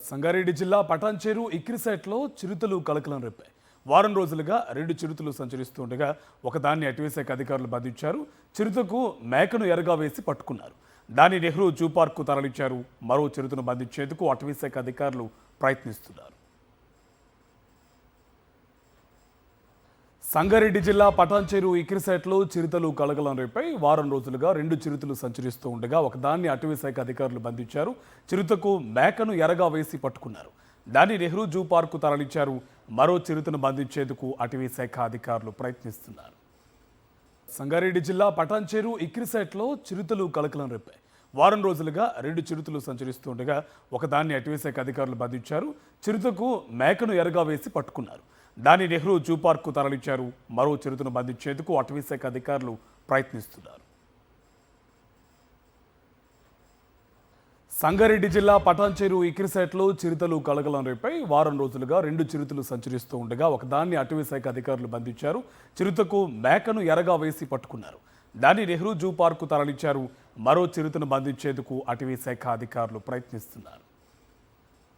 సంగారెడ్డి జిల్లా పటాన్చేరు ఇక్రిసైట్లో చిరుతలు కలకలం రేపాయి. వారం రోజులుగా 2 చిరుతలు సంచరిస్తుండగా ఒకదాన్ని అటవీశాఖ అధికారులు బంధించారు. చిరుతకు మేకను ఎరగా వేసి పట్టుకున్నారు. దాన్ని నెహ్రూ జూ పార్క్కు తరలించారు. మరో చిరుతను బంధించేందుకు అటవీశాఖ అధికారులు ప్రయత్నిస్తున్నారు. సంగారెడ్డి జిల్లా పటాన్చేరు ఇక్రిసైట్లో చిరుతలు కలకలం రేపాయి. వారం రోజులుగా 2 చిరుతలు సంచరిస్తూ ఉండగా ఒకదాన్ని అటవీశాఖ అధికారులు బంధించారు. చిరుతకు మేకను ఎరగా వేసి పట్టుకున్నారు. దాన్ని నెహ్రూ జూ పార్క్కు తరలించారు. మరో చిరుతను బంధించేందుకు అటవీశాఖ అధికారులు ప్రయత్నిస్తున్నారు. సంగారెడ్డి జిల్లా పటాన్చేరు ఇక్రిసైట్లో చిరుతలు కలకలం రేపాయి. వారం రోజులుగా 2 చిరుతలు సంచరిస్తుండగా ఒకదాన్ని అటవీశాఖ అధికారులు బంధించారు. చిరుతకు మేకను ఎరగా వేసి పట్టుకున్నారు. దాన్ని నెహ్రూ జూ పార్క్కు తరలించారు. మరో చిరుతను బంధించేందుకు అటవీశాఖ అధికారులు ప్రయత్నిస్తున్నారు. సంగారెడ్డి జిల్లా పటాన్చేరు ఇక్రిసైట్లో చిరుతలు కలకలం రేపాయి. వారం రోజులుగా 2 చిరుతలు సంచరిస్తూ ఉండగా ఒకదాన్ని అటవీశాఖ అధికారులు బంధించారు. చిరుతకు మేకను ఎరగా వేసి పట్టుకున్నారు. దాన్ని నెహ్రూ జూ పార్క్కు తరలించారు. మరో చిరుతను బంధించేందుకు అటవీశాఖ అధికారులు ప్రయత్నిస్తున్నారు.